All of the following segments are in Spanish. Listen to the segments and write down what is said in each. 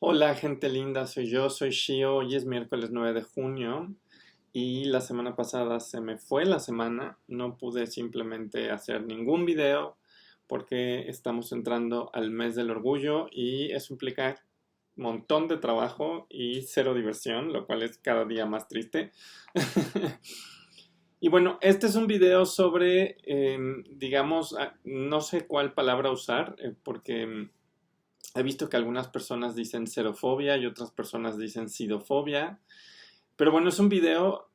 Hola gente linda, soy Shio, hoy es miércoles 9 de junio y la semana pasada se me fue la semana, no pude simplemente hacer ningún video porque estamos entrando al mes del orgullo y eso implica un montón de trabajo y cero diversión, lo cual es cada día más triste. Y bueno, este es un video sobre, digamos, no sé cuál palabra usar porque he visto que algunas personas dicen xerofobia y otras personas dicen sidofobia. Pero bueno, es un video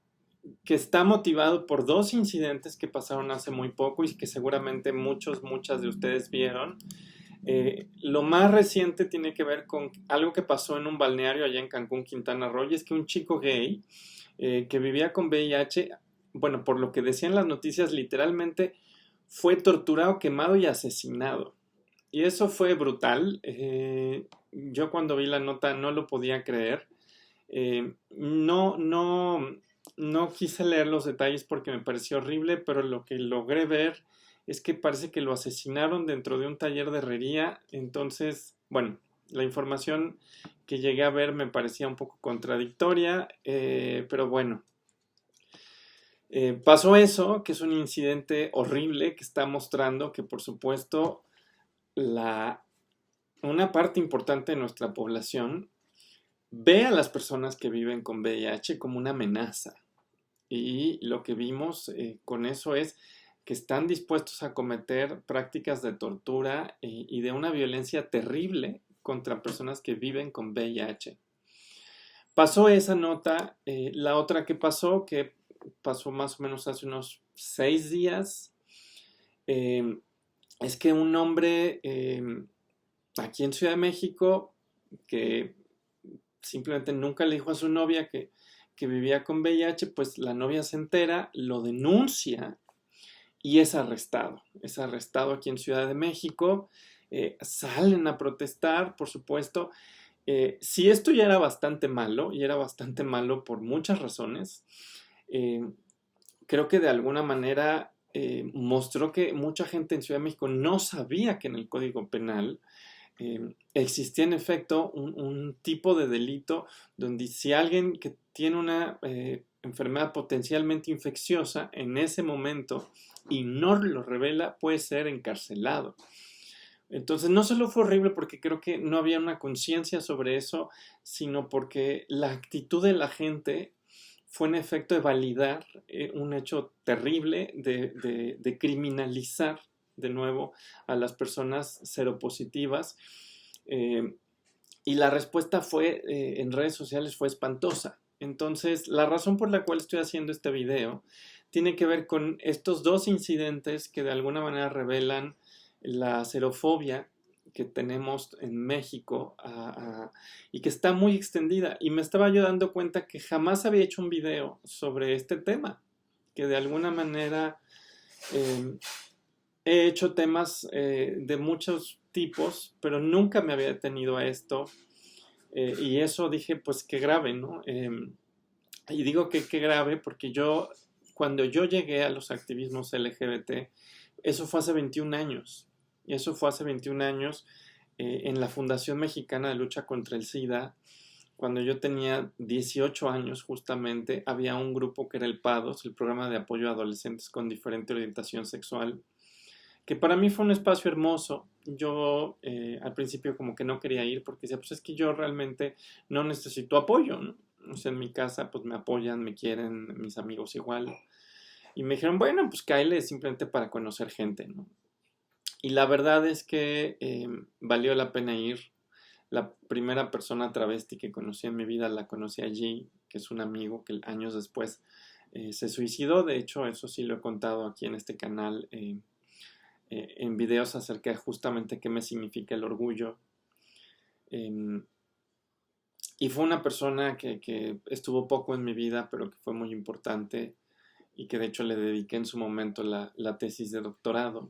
que está motivado por dos incidentes que pasaron hace muy poco y que seguramente muchas de ustedes vieron. Lo más reciente tiene que ver con algo que pasó en un balneario allá en Cancún, Quintana Roo, y es que un chico gay que vivía con VIH, bueno, por lo que decían las noticias, literalmente fue torturado, quemado y asesinado. Y eso fue brutal. Yo cuando vi la nota no lo podía creer. No quise leer los detalles porque me pareció horrible, pero lo que logré ver es que parece que lo asesinaron dentro de un taller de herrería. Entonces, bueno, la información que llegué a ver me parecía un poco contradictoria, pero bueno. Pasó eso, que es un incidente horrible que está mostrando que por supuesto la una parte importante de nuestra población ve a las personas que viven con VIH como una amenaza. Y lo que vimos con eso es que están dispuestos a cometer prácticas de tortura y de una violencia terrible contra personas que viven con VIH. Pasó esa nota, la otra que pasó más o menos hace unos 6 días, eh, es que un hombre aquí en Ciudad de México que simplemente nunca le dijo a su novia que vivía con VIH, pues la novia se entera, lo denuncia y es arrestado. Es arrestado aquí en Ciudad de México. Salen a protestar, por supuesto. Si esto ya era bastante malo, y era bastante malo por muchas razones, eh, creo que de alguna manera mostró que mucha gente en Ciudad de México no sabía que en el Código Penal existía en efecto un tipo de delito donde si alguien que tiene una enfermedad potencialmente infecciosa en ese momento y no lo revela, puede ser encarcelado. Entonces no solo fue horrible porque creo que no había una conciencia sobre eso, sino porque la actitud de la gente fue en efecto de validar un hecho terrible de criminalizar de nuevo a las personas seropositivas. Eh, y la respuesta fue en redes sociales fue espantosa. Entonces, la razón por la cual estoy haciendo este video tiene que ver con estos dos incidentes que de alguna manera revelan la xerofobia que tenemos en México y que está muy extendida. Y me estaba yo dando cuenta que jamás había hecho un video sobre este tema, que de alguna manera eh, he hecho temas de muchos tipos, pero nunca me había detenido a esto. Y eso dije, pues qué grave, ¿no? Y digo que qué grave porque cuando yo llegué a los activismos LGBT, eso fue hace 21 años. Y eso fue hace 21 años en la Fundación Mexicana de Lucha contra el SIDA. Cuando yo tenía 18 años, justamente, había un grupo que era el PADOS, el Programa de Apoyo a Adolescentes con Diferente Orientación Sexual, que para mí fue un espacio hermoso. Yo al principio como que no quería ir porque decía, pues es que yo realmente no necesito apoyo, ¿no? O sea, en mi casa pues me apoyan, me quieren, mis amigos igual. Y me dijeron, bueno, pues cáele simplemente para conocer gente, ¿no? Y la verdad es que valió la pena ir. La primera persona travesti que conocí en mi vida la conocí allí, que es un amigo que años después se suicidó. De hecho, eso sí lo he contado aquí en este canal. En videos acerca de justamente qué me significa el orgullo. Eh, y fue una persona que estuvo poco en mi vida, pero que fue muy importante y que de hecho le dediqué en su momento la tesis de doctorado.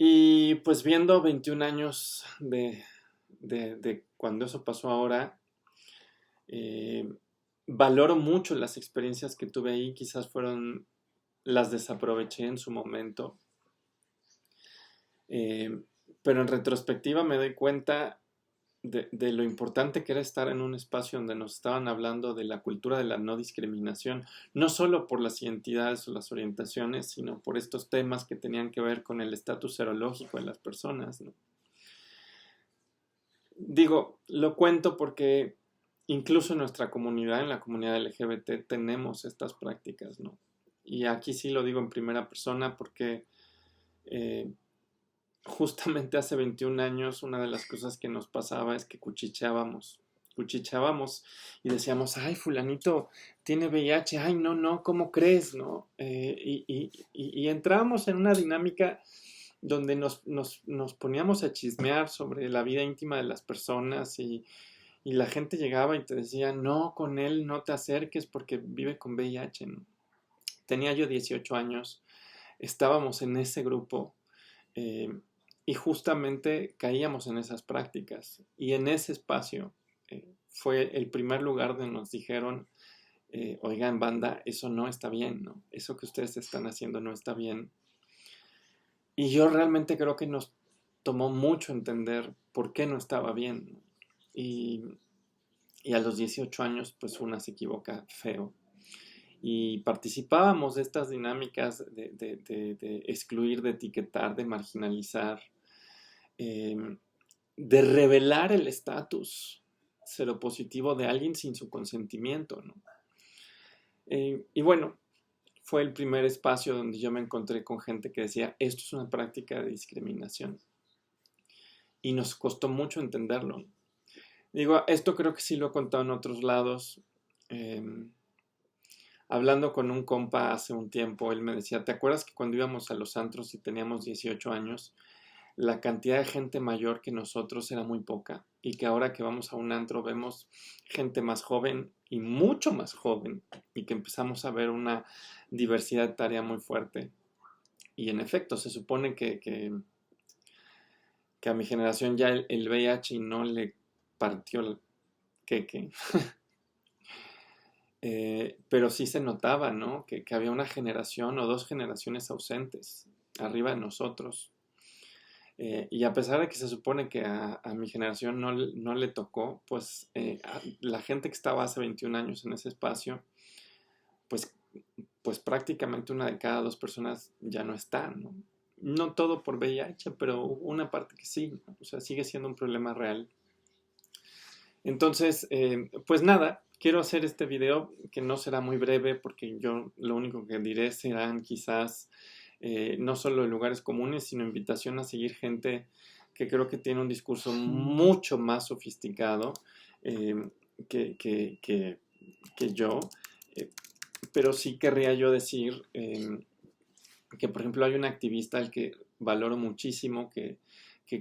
Y pues viendo 21 años de cuando eso pasó ahora, eh, valoro mucho las experiencias que tuve ahí, quizás las desaproveché en su momento. Eh, pero en retrospectiva me doy cuenta de lo importante que era estar en un espacio donde nos estaban hablando de la cultura de la no discriminación, no solo por las identidades o las orientaciones, sino por estos temas que tenían que ver con el estatus serológico de las personas, ¿no? Digo, lo cuento porque incluso en nuestra comunidad, en la comunidad LGBT, tenemos estas prácticas, ¿no? Y aquí sí lo digo en primera persona porque eh, justamente hace 21 años una de las cosas que nos pasaba es que cuchicheábamos y decíamos, ay, fulanito tiene VIH, ay, no, no, ¿cómo crees? ¿No? Y entrábamos en una dinámica donde nos poníamos a chismear sobre la vida íntima de las personas y la gente llegaba y te decía, no, con él no te acerques porque vive con VIH, ¿no? Tenía yo 18 años, estábamos en ese grupo eh, y justamente caíamos en esas prácticas. Y en ese espacio fue el primer lugar donde nos dijeron, oigan, banda, eso no está bien, ¿no? Eso que ustedes están haciendo no está bien. Y yo realmente creo que nos tomó mucho entender por qué no estaba bien, ¿no? Y a los 18 años, pues una se equivoca feo. Y participábamos de estas dinámicas de excluir, de etiquetar, de marginalizar, eh, de revelar el estatus seropositivo de alguien sin su consentimiento, ¿no? Y bueno, fue el primer espacio donde yo me encontré con gente que decía, esto es una práctica de discriminación. Y nos costó mucho entenderlo. Digo, esto creo que sí lo he contado en otros lados. Eh, Hablando con un compa hace un tiempo, él me decía, ¿te acuerdas que cuando íbamos a los antros y teníamos 18 años, la cantidad de gente mayor que nosotros era muy poca? Y que ahora que vamos a un antro vemos gente más joven y mucho más joven y que empezamos a ver una diversidad etaria muy fuerte. Y en efecto, se supone que a mi generación ya el VIH no le partió el queque. Pero sí se notaba, ¿no? Que había una generación o dos generaciones ausentes arriba de nosotros. Y a pesar de que se supone que a mi generación no le tocó, pues la gente que estaba hace 21 años en ese espacio, pues, pues prácticamente una de cada dos personas ya no está, ¿no? No todo por VIH, pero una parte que sí, ¿no? O sea, sigue siendo un problema real. Entonces, pues nada, quiero hacer este video que no será muy breve porque yo lo único que diré serán quizás no solo de lugares comunes, sino invitación a seguir gente que creo que tiene un discurso mucho más sofisticado eh, que, que, que, que yo. Eh, pero sí querría yo decir que, por ejemplo, hay un activista al que valoro muchísimo, que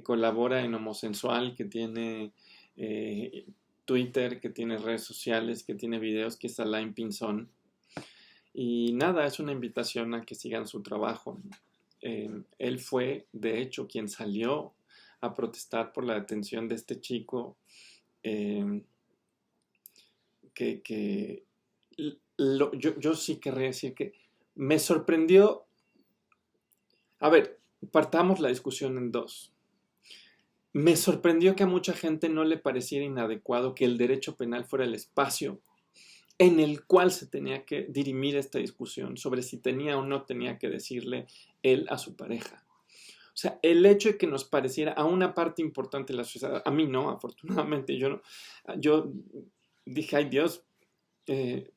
colabora en Homosensual, que tiene Twitter, que tiene redes sociales, que tiene videos, que es Alain Pinzón. Y nada, es una invitación a que sigan su trabajo. Él fue, de hecho, quien salió a protestar por la detención de este chico eh, que yo sí querría decir que me sorprendió. A ver, partamos la discusión en dos. Me sorprendió que a mucha gente no le pareciera inadecuado que el derecho penal fuera el espacio en el cual se tenía que dirimir esta discusión sobre si tenía o no tenía que decirle él a su pareja. O sea, el hecho de que nos pareciera a una parte importante de la sociedad, a mí no, afortunadamente, yo dije, ay Dios,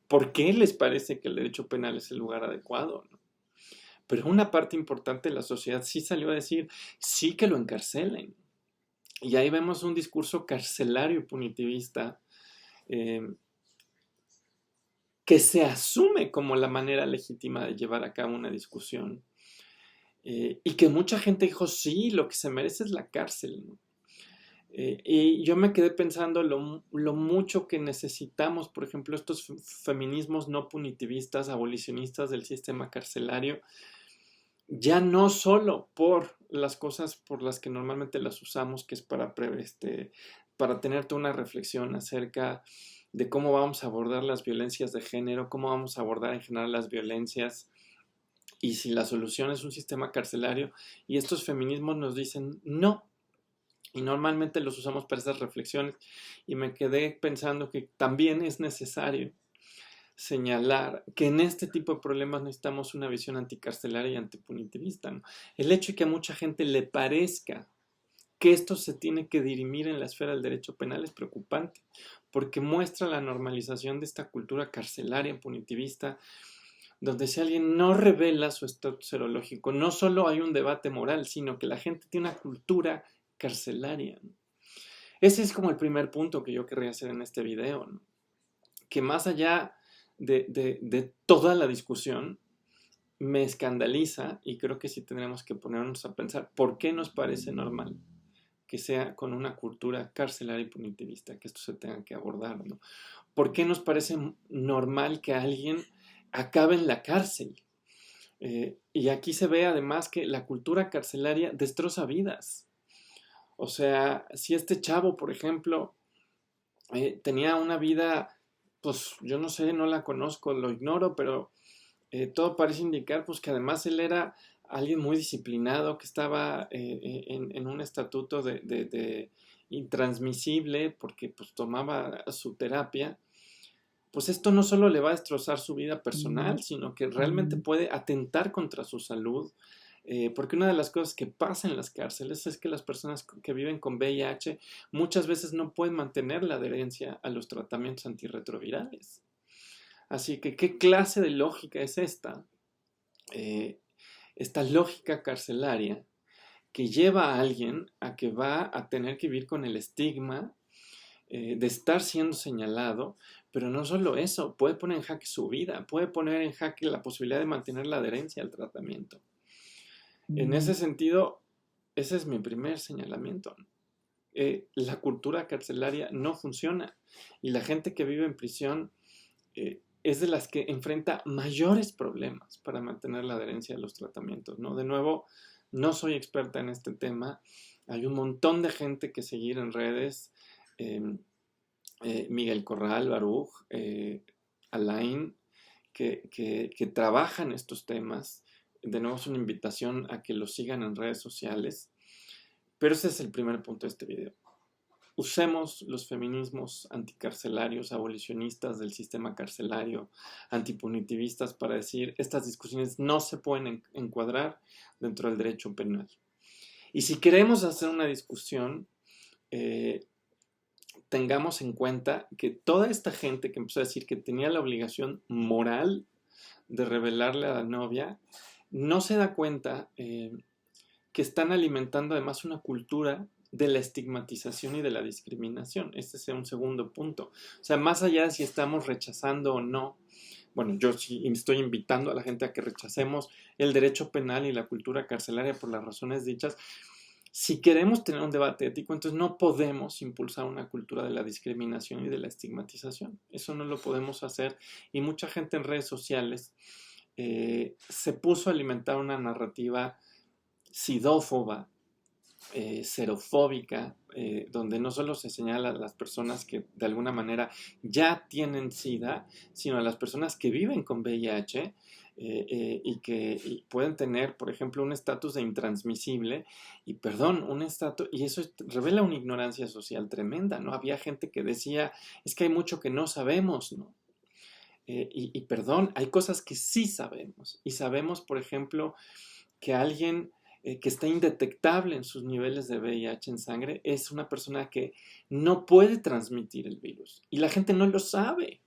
¿por qué les parece que el derecho penal es el lugar adecuado? ¿No? Pero una parte importante de la sociedad sí salió a decir, sí que lo encarcelen. Y ahí vemos un discurso carcelario y punitivista eh, que se asume como la manera legítima de llevar a cabo una discusión. Y que mucha gente dijo, sí, lo que se merece es la cárcel, ¿no? Y yo me quedé pensando lo mucho que necesitamos, por ejemplo, estos feminismos no punitivistas, abolicionistas del sistema carcelario, ya no solo por las cosas por las que normalmente las usamos, que es para tener toda una reflexión acerca de cómo vamos a abordar las violencias de género, cómo vamos a abordar en general las violencias y si la solución es un sistema carcelario. Y estos feminismos nos dicen, no, Y normalmente los usamos para esas reflexiones y me quedé pensando que también es necesario señalar que en este tipo de problemas necesitamos una visión anticarcelaria y antipunitivista, ¿no? El hecho de que a mucha gente le parezca que esto se tiene que dirimir en la esfera del derecho penal es preocupante, porque muestra la normalización de esta cultura carcelaria punitivista, donde si alguien no revela su estatus serológico, no solo hay un debate moral, sino que la gente tiene una cultura carcelaria, ¿no? Ese es como el primer punto que yo querría hacer en este video, ¿no? Que más allá de toda la discusión, me escandaliza y creo que sí tendremos que ponernos a pensar por qué nos parece normal que sea con una cultura carcelaria y punitivista, que esto se tenga que abordar, ¿no? ¿Por qué nos parece normal que alguien acabe en la cárcel? Y aquí se ve además que la cultura carcelaria destroza vidas. O sea, si este chavo, por ejemplo, tenía una vida, pues yo no sé, no la conozco, lo ignoro, pero todo parece indicar pues que además él era alguien muy disciplinado, que estaba en un estatuto de intransmisible porque pues tomaba su terapia. Pues esto no solo le va a destrozar su vida personal, sino que realmente puede atentar contra su salud, porque una de las cosas que pasa en las cárceles es que las personas que viven con VIH muchas veces no pueden mantener la adherencia a los tratamientos antirretrovirales. Así que, ¿qué clase de lógica es esta? Esta lógica carcelaria que lleva a alguien a que va a tener que vivir con el estigma de estar siendo señalado, pero no solo eso, puede poner en jaque su vida, puede poner en jaque la posibilidad de mantener la adherencia al tratamiento. En ese sentido, ese es mi primer señalamiento. La cultura carcelaria no funciona y la gente que vive en prisión es de las que enfrenta mayores problemas para mantener la adherencia a los tratamientos, ¿no? De nuevo, no soy experta en este tema, hay un montón de gente que seguir en redes, Miguel Corral, Baruch, Alain, que trabajan estos temas. De nuevo es una invitación a que los sigan en redes sociales, pero ese es el primer punto de este video. Usemos los feminismos anticarcelarios, abolicionistas del sistema carcelario, antipunitivistas para decir estas discusiones no se pueden encuadrar dentro del derecho penal. Y si queremos hacer una discusión, tengamos en cuenta que toda esta gente que empezó a decir que tenía la obligación moral de revelarle a la novia, no se da cuenta que están alimentando además una cultura de la estigmatización y de la discriminación. Este es un segundo punto. O sea, más allá de si estamos rechazando o no, bueno, yo sí estoy invitando a la gente a que rechacemos el derecho penal y la cultura carcelaria por las razones dichas. Si queremos tener un debate ético, entonces no podemos impulsar una cultura de la discriminación y de la estigmatización. Eso no lo podemos hacer y mucha gente en redes sociales se puso a alimentar una narrativa sidófoba, serofóbica, donde no solo se señala a las personas que de alguna manera ya tienen SIDA, sino a las personas que viven con VIH y que pueden tener, por ejemplo, un estatus de intransmisible y, perdón, un estatus, y eso revela una ignorancia social tremenda, ¿no? Había gente que decía, es que hay mucho que no sabemos, ¿no? Y perdón, hay cosas que sí sabemos, y sabemos, por ejemplo, que alguien que está indetectable en sus niveles de VIH en sangre es una persona que no puede transmitir el virus y la gente no lo sabe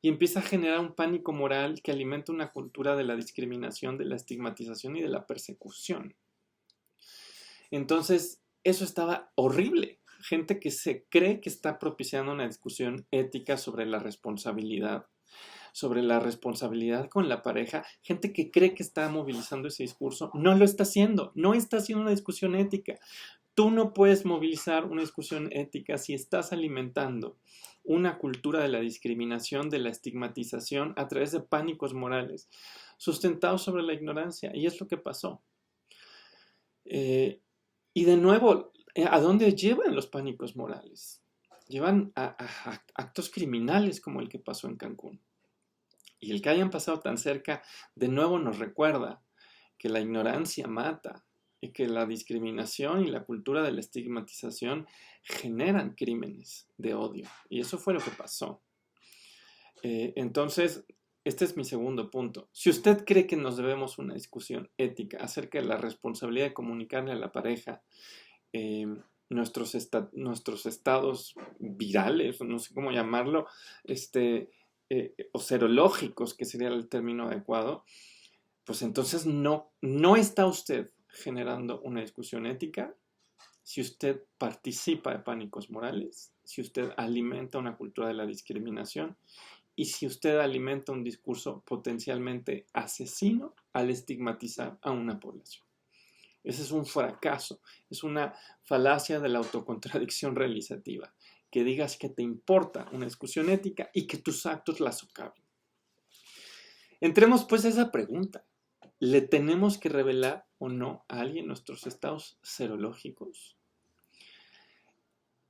y empieza a generar un pánico moral que alimenta una cultura de la discriminación, de la estigmatización y de la persecución. Entonces, eso estaba horrible. Gente que se cree que está propiciando una discusión ética sobre la responsabilidad con la pareja, gente que cree que está movilizando ese discurso, no lo está haciendo, no está haciendo una discusión ética. Tú no puedes movilizar una discusión ética si estás alimentando una cultura de la discriminación, de la estigmatización a través de pánicos morales, sustentados sobre la ignorancia, y es lo que pasó. Y de nuevo, ¿a dónde llevan los pánicos morales? Llevan a actos criminales como el que pasó en Cancún. Y el que hayan pasado tan cerca, de nuevo nos recuerda que la ignorancia mata, y que la discriminación y la cultura de la estigmatización generan crímenes de odio. Y eso fue lo que pasó. Entonces, este es mi segundo punto. Si usted cree que nos debemos una discusión ética acerca de la responsabilidad de comunicarle a la pareja nuestros estados virales, no sé cómo llamarlo, o serológicos, que sería el término adecuado, pues entonces no está usted generando una discusión ética si usted participa de pánicos morales, si usted alimenta una cultura de la discriminación y si usted alimenta un discurso potencialmente asesino al estigmatizar a una población. Ese es un fracaso, es una falacia de la autocontradicción realizativa, que digas que te importa una discusión ética y que tus actos la socaven. Entremos pues a esa pregunta. ¿Le tenemos que revelar o no a alguien nuestros estados serológicos?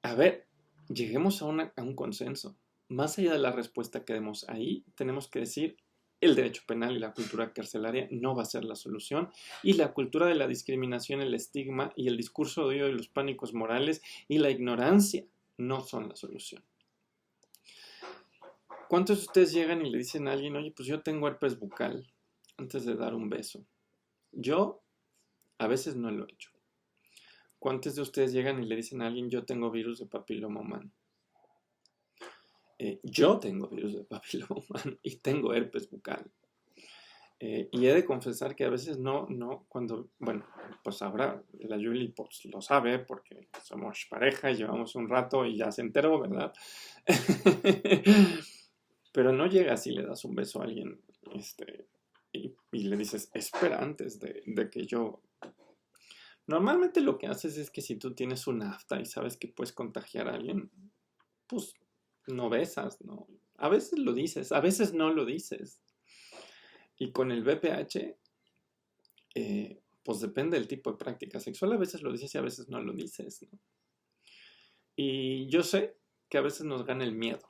A ver, lleguemos a un consenso. Más allá de la respuesta que demos ahí, tenemos que decir, el derecho penal y la cultura carcelaria no va a ser la solución, y la cultura de la discriminación, el estigma y el discurso de odio y los pánicos morales y la ignorancia no son la solución. ¿Cuántos de ustedes llegan y le dicen a alguien, oye, pues yo tengo herpes bucal, antes de dar un beso? Yo a veces no lo he hecho. ¿Cuántos de ustedes llegan y le dicen a alguien, yo tengo virus de papiloma humano? Yo tengo virus de papiloma humano y tengo herpes bucal. Y he de confesar que a veces bueno, pues ahora la Yuli pues, lo sabe porque somos pareja y llevamos un rato y ya se enteró, ¿verdad? Pero no llegas y le das un beso a alguien y le dices, espera antes de que yo... Normalmente lo que haces es que si tú tienes un afta y sabes que puedes contagiar a alguien, pues no besas, ¿no? A veces lo dices, a veces no lo dices. Y con el VPH, pues depende del tipo de práctica sexual, a veces lo dices y a veces no lo dices, ¿no? Y yo sé que a veces nos gana el miedo.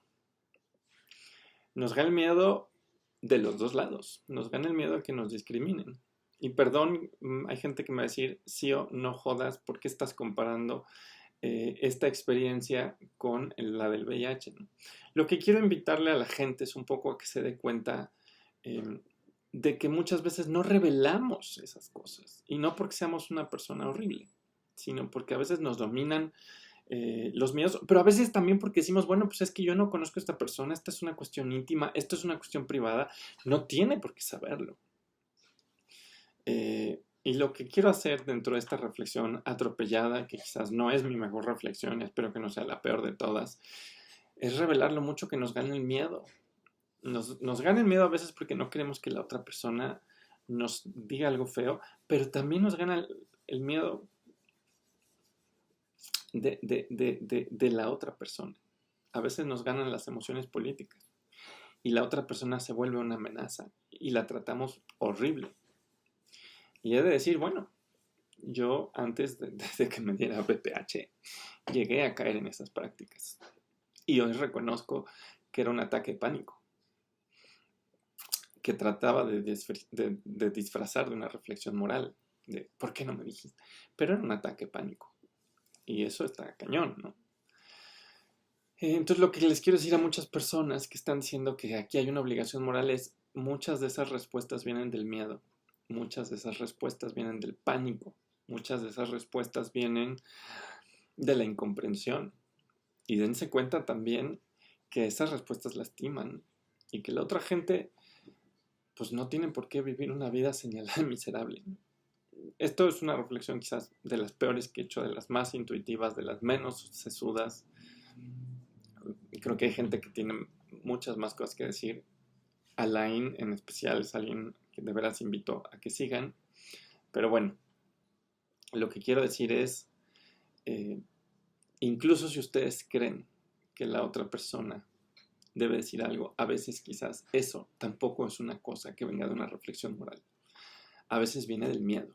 Nos gana el miedo de los dos lados. Nos gana el miedo a que nos discriminen. Y perdón, hay gente que me va a decir, sí o no jodas, ¿por qué estás comparando esta experiencia con la del VIH? ¿No? Lo que quiero invitarle a la gente es un poco a que se dé cuenta de que muchas veces no revelamos esas cosas. Y no porque seamos una persona horrible, sino porque a veces nos dominan los miedos, pero a veces también porque decimos, bueno, pues es que yo no conozco a esta persona, esta es una cuestión íntima, esto es una cuestión privada, no tiene por qué saberlo. Y lo que quiero hacer dentro de esta reflexión atropellada, que quizás no es mi mejor reflexión, espero que no sea la peor de todas, es revelar lo mucho que nos gana el miedo. Nos gana el miedo a veces porque no queremos que la otra persona nos diga algo feo, pero también nos gana el miedo de la otra persona. A veces nos ganan las emociones políticas y la otra persona se vuelve una amenaza y la tratamos horrible. Y he de decir, bueno, yo antes de que me diera VPH llegué a caer en esas prácticas y hoy reconozco que era un ataque de pánico, que trataba de disfrazar de una reflexión moral, de ¿por qué no me dijiste? Pero era un ataque de pánico y eso está cañón, ¿no? Entonces lo que les quiero decir a muchas personas que están diciendo que aquí hay una obligación moral es, muchas de esas respuestas vienen del miedo, muchas de esas respuestas vienen del pánico, muchas de esas respuestas vienen de la incomprensión. Y dense cuenta también que esas respuestas lastiman y que la otra gente pues no tiene por qué vivir una vida señalada y miserable. Esto es una reflexión quizás de las peores que he hecho, de las más intuitivas, de las menos sesudas. Creo que hay gente que tiene muchas más cosas que decir. Alain en especial es alguien que de veras invito a que sigan. Pero bueno, lo que quiero decir es, incluso si ustedes creen que la otra persona debe decir algo, a veces quizás eso tampoco es una cosa que venga de una reflexión moral. A veces viene del miedo.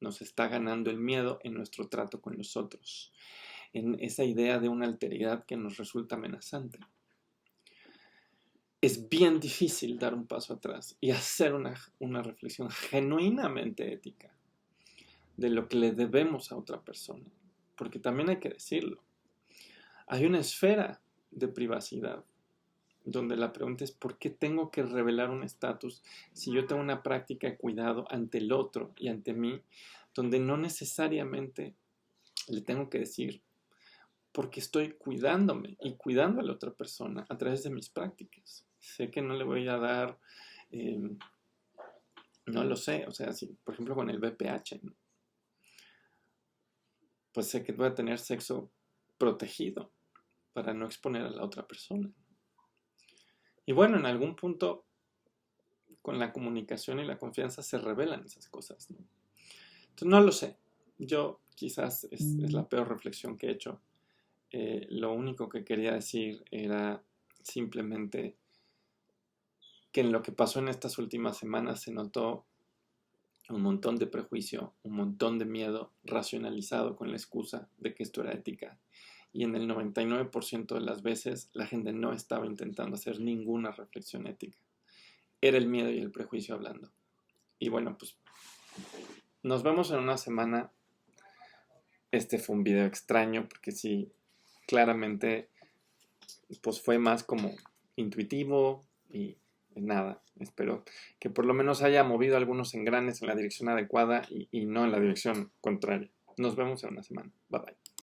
Nos está ganando el miedo en nuestro trato con los otros, en esa idea de una alteridad que nos resulta amenazante. Es bien difícil dar un paso atrás y hacer una reflexión genuinamente ética de lo que le debemos a otra persona. Porque también hay que decirlo. Hay una esfera de privacidad donde la pregunta es ¿por qué tengo que revelar un estatus si yo tengo una práctica de cuidado ante el otro y ante mí, donde no necesariamente le tengo que decir porque estoy cuidándome y cuidando a la otra persona a través de mis prácticas? Sé que no le voy a dar, no lo sé, o sea, si, por ejemplo con el BPH, ¿no? Pues sé que voy a tener sexo protegido para no exponer a la otra persona. Y bueno, en algún punto, con la comunicación y la confianza se revelan esas cosas, ¿no? Entonces, no lo sé. Yo quizás es la peor reflexión que he hecho. Lo único que quería decir era simplemente que en lo que pasó en estas últimas semanas se notó un montón de prejuicio, un montón de miedo racionalizado con la excusa de que esto era ética. Y en el 99% de las veces la gente no estaba intentando hacer ninguna reflexión ética. Era el miedo y el prejuicio hablando. Y bueno, pues nos vemos en una semana. Este fue un video extraño porque sí, claramente pues fue más como intuitivo y nada. Espero que por lo menos haya movido algunos engranes en la dirección adecuada y no en la dirección contraria. Nos vemos en una semana. Bye bye.